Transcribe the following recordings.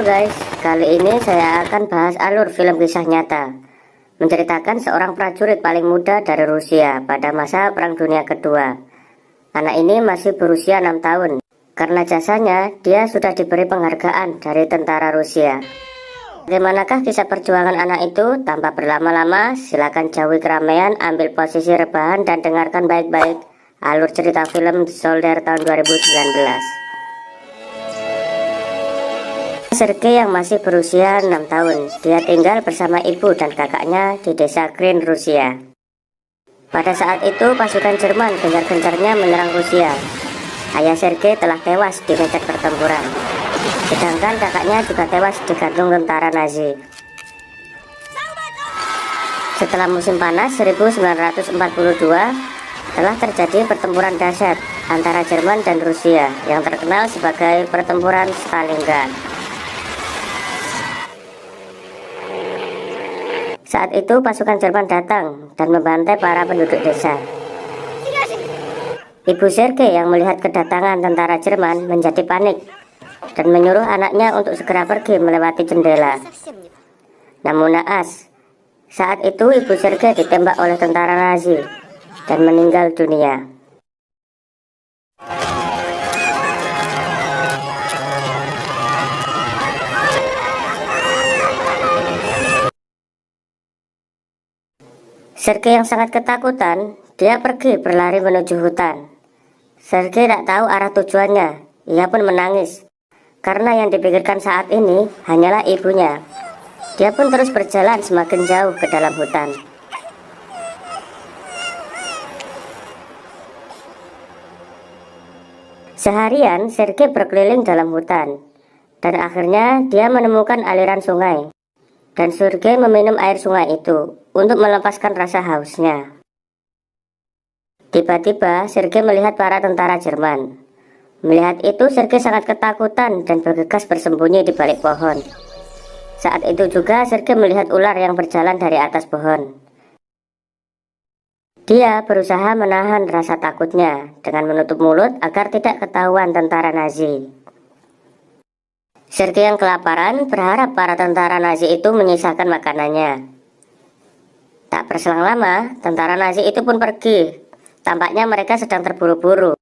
Halo guys, kali ini saya akan bahas alur film kisah nyata menceritakan seorang prajurit paling muda dari Rusia pada masa Perang Dunia Kedua. Anak ini masih berusia 6 tahun. Karena jasanya, dia sudah diberi penghargaan dari tentara Rusia. Bagaimanakah kisah perjuangan anak itu? Tanpa berlama-lama, silakan jauhi keramaian, ambil posisi rebahan dan dengarkan baik-baik alur cerita film The Soldier tahun 2019. Sergei yang masih berusia 6 tahun, dia tinggal bersama ibu dan kakaknya di desa Green, Rusia. Pada saat itu pasukan Jerman gencar-gencarnya menyerang Rusia. Ayah Sergei telah tewas di medan pertempuran, sedangkan kakaknya juga tewas digantung tentara Nazi. Setelah musim panas 1942, telah terjadi pertempuran dahsyat antara Jerman dan Rusia yang terkenal sebagai pertempuran Stalingrad. Saat itu pasukan Jerman datang dan membantai para penduduk desa. Ibu Sergei yang melihat kedatangan tentara Jerman menjadi panik dan menyuruh anaknya untuk segera pergi melewati jendela. Namun naas, saat itu ibu Sergei ditembak oleh tentara Nazi dan meninggal dunia. Sergei yang sangat ketakutan, dia pergi berlari menuju hutan. Sergei tidak tahu arah tujuannya, ia pun menangis. Karena yang dipikirkan saat ini hanyalah ibunya. Dia pun terus berjalan semakin jauh ke dalam hutan. Seharian Sergei berkeliling dalam hutan, dan akhirnya dia menemukan aliran sungai. Dan Sergei meminum air sungai itu untuk melepaskan rasa hausnya. Tiba-tiba Sergei melihat para tentara Jerman. Melihat itu Sergei sangat ketakutan dan bergegas bersembunyi di balik pohon. Saat itu juga Sergei melihat ular yang berjalan dari atas pohon. Dia berusaha menahan rasa takutnya dengan menutup mulut agar tidak ketahuan tentara Nazi. Sergei yang kelaparan berharap para tentara Nazi itu menyisakan makanannya. Tak berselang lama, tentara Nazi itu pun pergi. Tampaknya mereka sedang terburu-buru,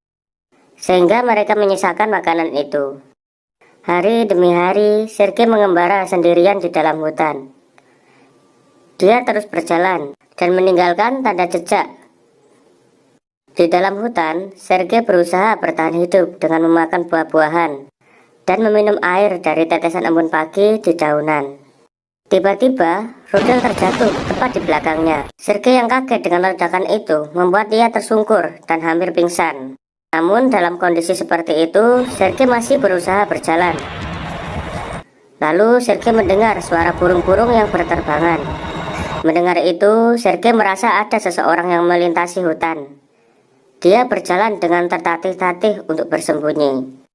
sehingga mereka menyisakan makanan itu. Hari demi hari, Sergei mengembara sendirian di dalam hutan. Dia terus berjalan dan meninggalkan tanda jejak. Di dalam hutan, Sergei berusaha bertahan hidup dengan memakan buah-buahan dan meminum air dari tetesan embun pagi di daunan. Tiba-tiba, rudal terjatuh tepat di belakangnya. Sergei yang kaget dengan ledakan itu membuat dia tersungkur dan hampir pingsan. Namun dalam kondisi seperti itu, Sergei masih berusaha berjalan. Lalu Sergei mendengar suara burung-burung yang berterbangan. Mendengar itu, Sergei merasa ada seseorang yang melintasi hutan. Dia berjalan dengan tertatih-tatih untuk bersembunyi.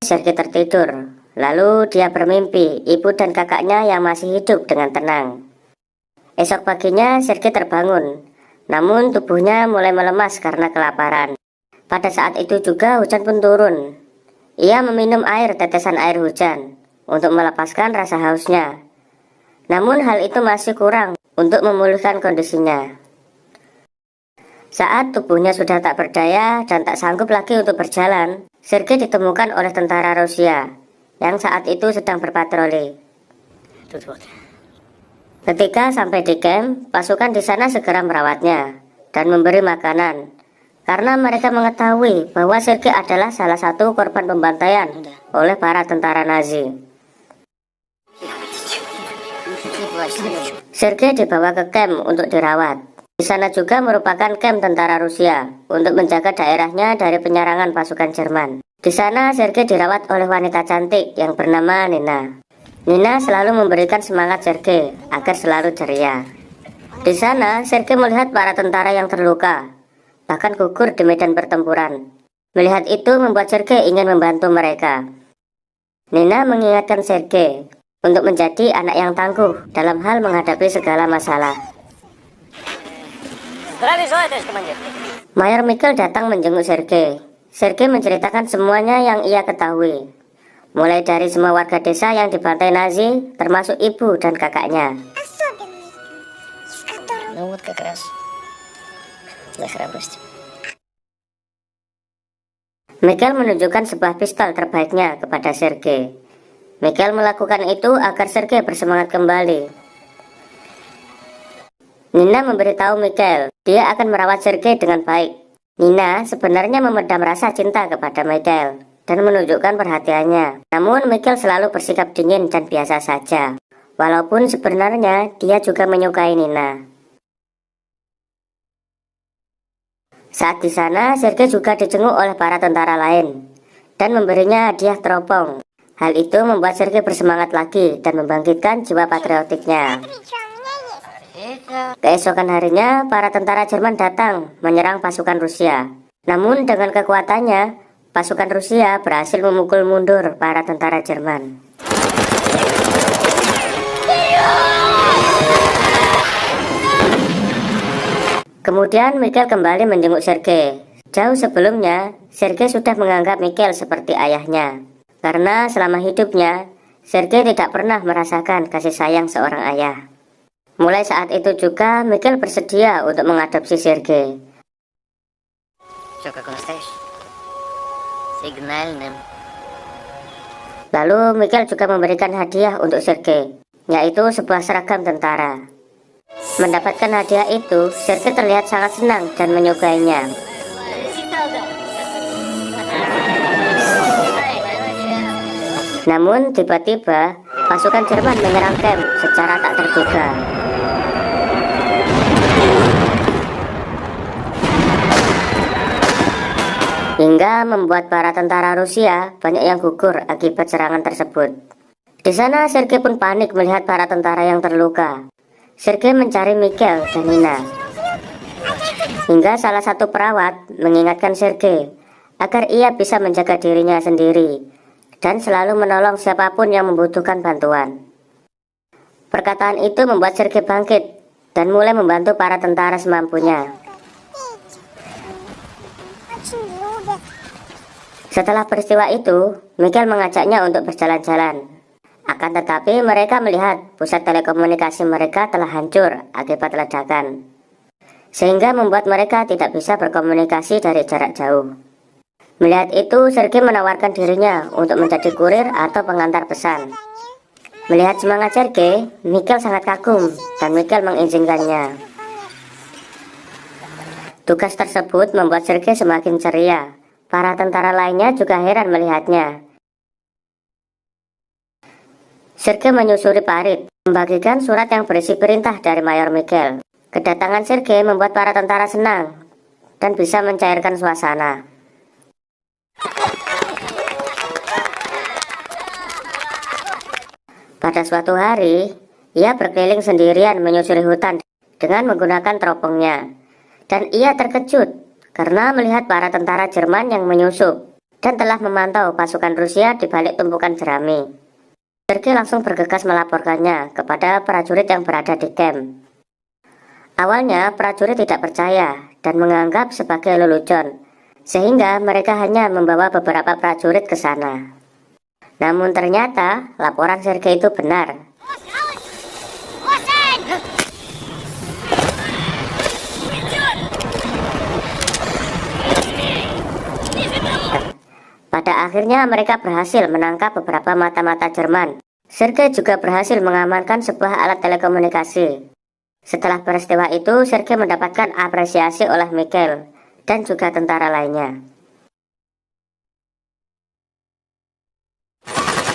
Sergei tertidur, lalu dia bermimpi ibu dan kakaknya yang masih hidup dengan tenang. Esok paginya Sergei terbangun, namun tubuhnya mulai melemas karena kelaparan. Pada saat itu juga hujan pun turun. Ia meminum air tetesan air hujan untuk melepaskan rasa hausnya. Namun hal itu masih kurang untuk memulihkan kondisinya. Saat tubuhnya sudah tak berdaya dan tak sanggup lagi untuk berjalan, Sergei ditemukan oleh tentara Rusia yang saat itu sedang berpatroli. Ketika sampai di camp, pasukan di sana segera merawatnya dan memberi makanan karena mereka mengetahui bahwa Sergei adalah salah satu korban pembantaian oleh para tentara Nazi. Sergei dibawa ke camp untuk dirawat. Di sana juga merupakan kamp tentara Rusia untuk menjaga daerahnya dari penyerangan pasukan Jerman. Di sana Sergei dirawat oleh wanita cantik yang bernama Nina. Nina selalu memberikan semangat Sergei agar selalu ceria. Di sana Sergei melihat para tentara yang terluka, bahkan gugur di medan pertempuran. Melihat itu membuat Sergei ingin membantu mereka. Nina mengingatkan Sergei untuk menjadi anak yang tangguh dalam hal menghadapi segala masalah. Mayor Mikhail datang menjenguk Sergei. Sergei menceritakan semuanya yang ia ketahui. mulai dari semua warga desa yang dibantai Nazi, termasuk ibu dan kakaknya. Michael menunjukkan sebuah pistol terbaiknya kepada Sergei. Michael melakukan itu agar Sergei bersemangat kembali. Nina memberitahu Michael, dia akan merawat Sergei dengan baik. Nina sebenarnya memendam rasa cinta kepada Michael dan menunjukkan perhatiannya. Namun Michael selalu bersikap dingin dan biasa saja, walaupun sebenarnya dia juga menyukai Nina. Saat di sana, Sergei juga dijenguk oleh para tentara lain dan memberinya hadiah teropong. Hal itu membuat Sergei bersemangat lagi dan membangkitkan jiwa patriotiknya. Keesokan harinya, para tentara Jerman datang menyerang pasukan Rusia. Namun dengan kekuatannya, pasukan Rusia berhasil memukul mundur para tentara Jerman. Kemudian Michael kembali menjenguk Sergei. Jauh sebelumnya, Sergei sudah menganggap Michael seperti ayahnya. Karena selama hidupnya, Sergei tidak pernah merasakan kasih sayang seorang ayah. Mulai saat itu juga, Michael bersedia untuk mengadopsi Sergei. Lalu Michael juga memberikan hadiah untuk Sergei, yaitu sebuah seragam tentara. Mendapatkan hadiah itu, Sergei terlihat sangat senang dan menyukainya. Namun tiba-tiba pasukan Jerman menyerang camp secara tak terduga. Hingga membuat para tentara Rusia banyak yang gugur akibat serangan tersebut. Di sana Sergei pun panik melihat para tentara yang terluka. Sergei mencari Michael dan Nina. Hingga salah satu perawat mengingatkan Sergei agar ia bisa menjaga dirinya sendiri dan selalu menolong siapapun yang membutuhkan bantuan. Perkataan itu membuat Sergei bangkit dan mulai membantu para tentara semampunya. Setelah peristiwa itu, Michael mengajaknya untuk berjalan-jalan. Akan tetapi mereka melihat pusat telekomunikasi mereka telah hancur akibat ledakan, sehingga membuat mereka tidak bisa berkomunikasi dari jarak jauh. Melihat itu, Sergei menawarkan dirinya untuk menjadi kurir atau pengantar pesan. Melihat semangat Sergei, Michael sangat kagum dan Michael mengizinkannya. Tugas tersebut membuat Sergei semakin ceria. Para tentara lainnya juga heran melihatnya. Sergei menyusuri parit, membagikan surat yang berisi perintah dari Mayor Michael. Kedatangan Sergei membuat para tentara senang dan bisa mencairkan suasana. Pada suatu hari, ia berkeliling sendirian menyusuri hutan dengan menggunakan teropongnya. Dan ia terkejut karena melihat para tentara Jerman yang menyusup dan telah memantau pasukan Rusia di balik tumpukan jerami. Sergei langsung bergegas melaporkannya kepada prajurit yang berada di camp. Awalnya prajurit tidak percaya dan menganggap sebagai lelucon, sehingga mereka hanya membawa beberapa prajurit ke sana. Namun ternyata laporan Sergei itu benar. Pada akhirnya mereka berhasil menangkap beberapa mata-mata Jerman. Sergei juga berhasil mengamankan sebuah alat telekomunikasi. Setelah peristiwa itu, Sergei mendapatkan apresiasi oleh Michael dan juga tentara lainnya.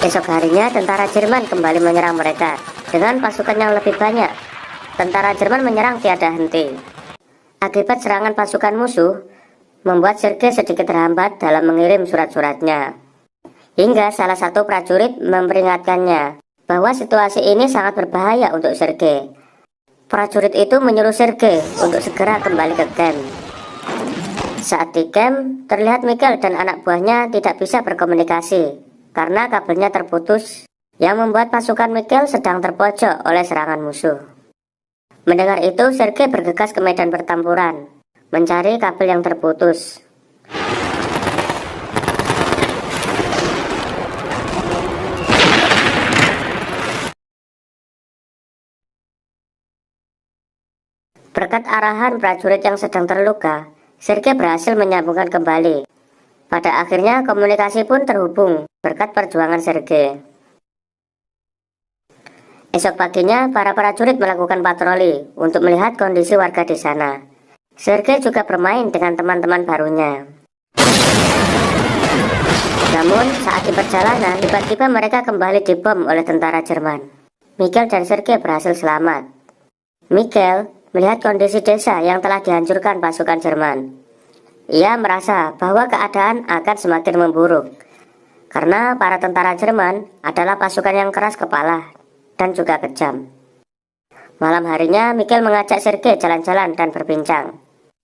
Esok harinya, tentara Jerman kembali menyerang mereka dengan pasukan yang lebih banyak. Tentara Jerman menyerang tiada henti. Akibat serangan pasukan musuh, membuat Sergei sedikit terhambat dalam mengirim surat-suratnya. Hingga salah satu prajurit memperingatkannya bahwa situasi ini sangat berbahaya untuk Sergei. Prajurit itu menyuruh Sergei untuk segera kembali ke camp. Saat di camp, terlihat Michael dan anak buahnya tidak bisa berkomunikasi karena kabelnya terputus, yang membuat pasukan Michael sedang terpojok oleh serangan musuh. Mendengar itu, Sergei bergegas ke medan pertempuran mencari kabel yang terputus. Berkat arahan prajurit yang sedang terluka, Sergei berhasil menyambungkan kembali. Pada akhirnya komunikasi pun terhubung berkat perjuangan Sergei. Esok paginya, para prajurit melakukan patroli untuk melihat kondisi warga di sana. Sergei juga bermain dengan teman-teman barunya. Namun, saat di perjalanan, tiba-tiba mereka kembali dibom oleh tentara Jerman. Mikhail dan Sergei berhasil selamat. Mikhail melihat kondisi desa yang telah dihancurkan pasukan Jerman. Ia merasa bahwa keadaan akan semakin memburuk, karena para tentara Jerman adalah pasukan yang keras kepala dan juga kejam. Malam harinya, Mikhail mengajak Sergei jalan-jalan dan berbincang.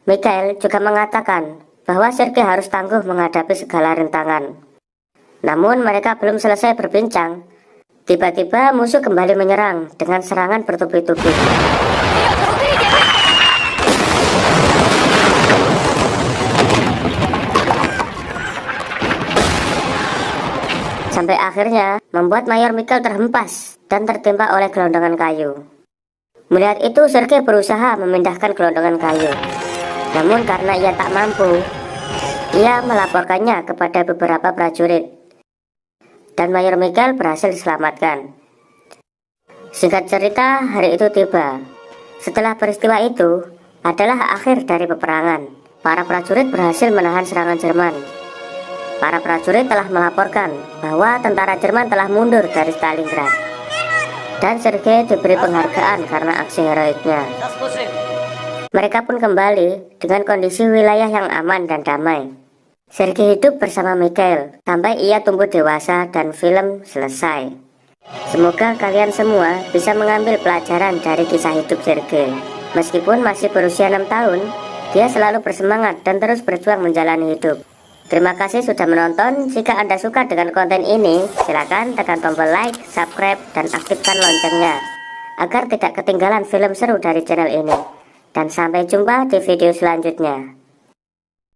Mikhail juga mengatakan bahwa Sergei harus tangguh menghadapi segala rintangan. Namun mereka belum selesai berbincang, tiba-tiba musuh kembali menyerang dengan serangan bertubi-tubi. Sampai akhirnya membuat Mayor Mikhail terhempas dan tertimpa oleh gelondongan kayu. Melihat itu, Sergei berusaha memindahkan gelondongan kayu. Namun karena ia tak mampu, ia melaporkannya kepada beberapa prajurit. Dan Mayor Mikhail berhasil diselamatkan. Singkat cerita, hari itu tiba. Setelah peristiwa itu adalah akhir dari peperangan. Para prajurit berhasil menahan serangan Jerman. Para prajurit telah melaporkan bahwa tentara Jerman telah mundur dari Stalingrad. Dan Sergei diberi penghargaan karena aksi heroiknya. Mereka pun kembali dengan kondisi wilayah yang aman dan damai. Sergei hidup bersama Mikhail sampai ia tumbuh dewasa dan film selesai. Semoga kalian semua bisa mengambil pelajaran dari kisah hidup Sergei. Meskipun masih berusia 6 tahun, dia selalu bersemangat dan terus berjuang menjalani hidup. Terima kasih sudah menonton. Jika Anda suka dengan konten ini, silakan tekan tombol like, subscribe, dan aktifkan loncengnya agar tidak ketinggalan film seru dari channel ini. Dan sampai jumpa di video selanjutnya.